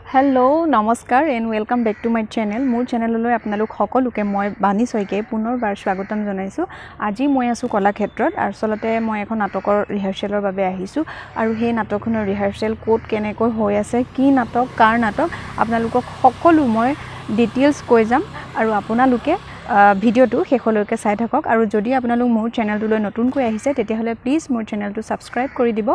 Hello नमस्कार and welcome back to my channel मोर channel आपनालोक सकलोके मैं बानी शइकियाई पुनर्बार स्वागतम जनाइछु। আজি मैं आसु कलाक्षेत्रत आसलते मैं এখন नाटकर रिहार्सेलर बारे आहिछु आरु हे नाटकखনৰ रिहार्सेल कोड केनेকৈ হৈ আছে কি नाटक कार नाटक आपनालोকক सकलो मैं डिटेल्स কৈ যাম आरु आपनालोके ভিডিওটো শেষলৈকে চাই থাকক আৰু যদি আপোনালোক মোৰ চেনেলটোলৈ নতুনকৈ আহিছে তেতিয়াহলে প্লিজ মোৰ চেনেলটো সাবস্ক্ৰাইব কৰি দিব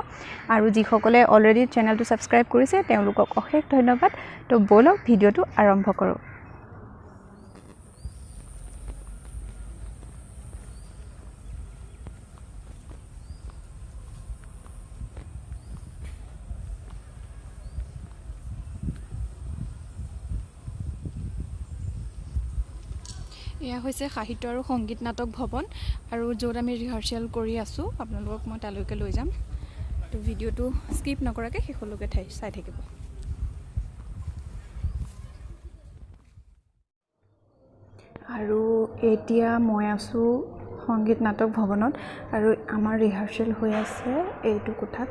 আৰু যিসকলে অলৰেডি চেনেলটো সাবস্ক্ৰাইব কৰিছে তেওঁলোকক অশেষ ধন্যবাদ। তো বলক ভিডিওটো আৰম্ভ কৰো। এয়া হৈছে সাহিত্য আৰু সংগীত নাটক ভৱন আৰু য'ত আমি ৰিহাৰ্সেল কৰি আছো আপোনালোকক মই তালৈকে লৈ যাম। তো ভিডিওটো স্কিপ নকৰাকে শেষলৈকে চাই থাকিব। আৰু এতিয়া মই আছো সংগীত নাটক ভৱনত আৰু আমাৰ ৰিহাৰ্সেল হৈ আছে এইটো কোঠাত।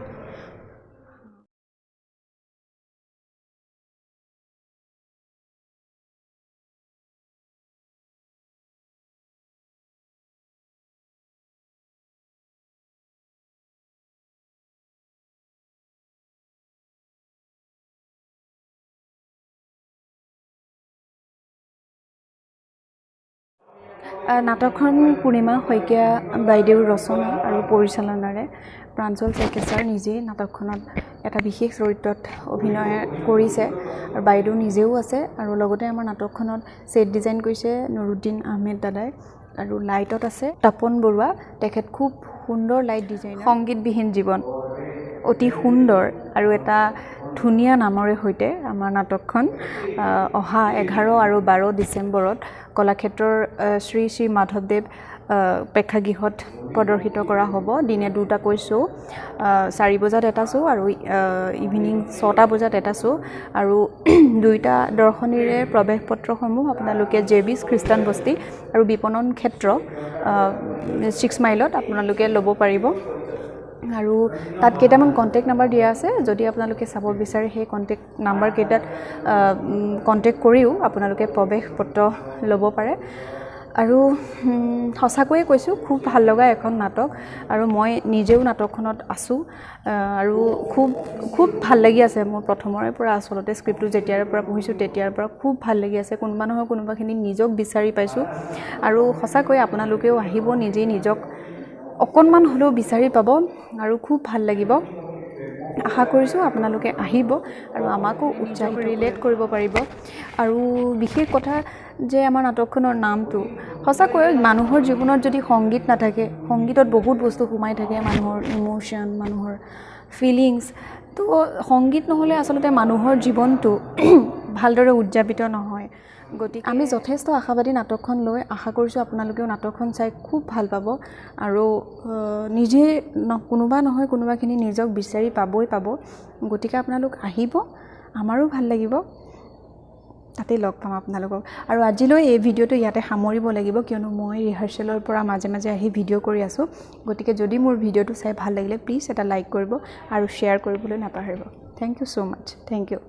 नाटकখন পূৰ্ণিমা শইকীয়া বাইদেউৰ ৰচনা আৰু পৰিচালনাৰে প্ৰাঞ্জল চেকেছাৰ নিজে নাটকখনত এটা বিশেষ চৰিত্ৰত অভিনয় কৰিছে আৰু বাইদেউ নিজেও আছে আৰু লগতে আমাৰ নাটকখনত সেট ডিজাইন কৰিছে নুৰুদ্দিন আহমেদ দাদাই আৰু লাইটত আছে তপন বৰুৱা তেখেত খুব সুন্দৰ লাইট ডিজাইনাৰ। সংগীতবিহীন জীৱন অতি সুন্দৰ আৰু এটা ধুনীয়া নামৰে হৈতে আমাৰ নাটকখন অহা 11 আৰু 12 ডিসেম্বৰত কলাক্ষেত্ৰৰ শ্ৰী শ্ৰী মাধৱদেৱ প্ৰেক্ষাগৃহত প্ৰদৰ্শিত কৰা হ'ব। দিনে দুটাকৈ শ্ব' 4 বজাত এটা শ্ব' আৰু ইভিনিং 6টা বজাত এটা শ্ব' আৰু দুইটা দৰ্শনীৰে প্ৰৱেশ পত্ৰসমূহ আপোনালোকে জেবিছ খ্ৰীষ্টান বস্তি আৰু বিপণন ক্ষেত্ৰ 6 মাইলত আপোনালোকে ল'ব পাৰিব। আৰু তাত কেইটামান কন্টেক্ট নাম্বাৰ দিয়া আছে যদি আপোনালোকে চাব বিচাৰে সেই কন্টেক্ট নাম্বাৰ কেইটাত কন্টেক্ট কৰিও আপোনালোকে প্ৰৱেশ পত্ৰ ল'ব পাৰে। আৰু সঁচাকৈয়ে কৈছোঁ খুব ভাল লগা এখন নাটক আৰু মই নিজেও নাটকখনত আছো আৰু খুব ভাল লাগি আছে। মোৰ প্ৰথমৰে পৰা আসলতে স্ক্ৰিপ্টটো যেতিয়াৰ পৰা পঢ়িছোঁ তেতিয়াৰ পৰা খুব ভাল লাগি আছে। কোনোবা নহয় কোনোবাখিনি নিজক বিচাৰি পাইছোঁ আৰু সঁচাকৈ আপোনালোকেও আহিব নিজে নিজক অকণমান হলেও বিচাৰি পাব আৰু খুব ভাল লাগিব। আশা কৰিছোঁ আপোনালোকে আহিব আৰু আমাকো উৎসাহ ৰিলেট কৰিব পাৰিব। আৰু বিশেষ কথা যে আমাৰ নাটকখনৰ নামটো সঁচাকৈ মানুহৰ জীৱনত যদি সংগীত নাথাকে, সংগীতত বহুত বস্তু সোমাই থাকে, মানুহৰ ইমোশন, মানুহৰ ফিলিংস, তো সংগীত নহ'লে আচলতে মানুহৰ জীৱনটো ভালদৰে উদযাপিত নহয়। গতিকে আমি যথেষ্ট আশাবাদী নাটকখন লৈ আশা কৰিছোঁ আপোনালোকেও নাটকখন চাই খুব ভাল পাব আৰু নিজে কোনোবা নহয় কোনোবাখিনি নিজক বিচাৰি পাবই পাব। গতিকে আপোনালোক আহিব, আমাৰো ভাল লাগিব, তাতে লগ পাম আপোনালোকক। আৰু আজিলৈ এই ভিডিওটো ইয়াতে সামৰিব লাগিব কিয়নো মই ৰিহাৰ্সেলৰ পৰা মাজে মাজে আহি ভিডিঅ' কৰি আছোঁ। গতিকে যদি মোৰ ভিডিঅ'টো চাই ভাল লাগিলে প্লিজ এটা লাইক কৰিব আৰু শ্বেয়াৰ কৰিবলৈ নাপাহৰিব। Thank you so' much. Thank U.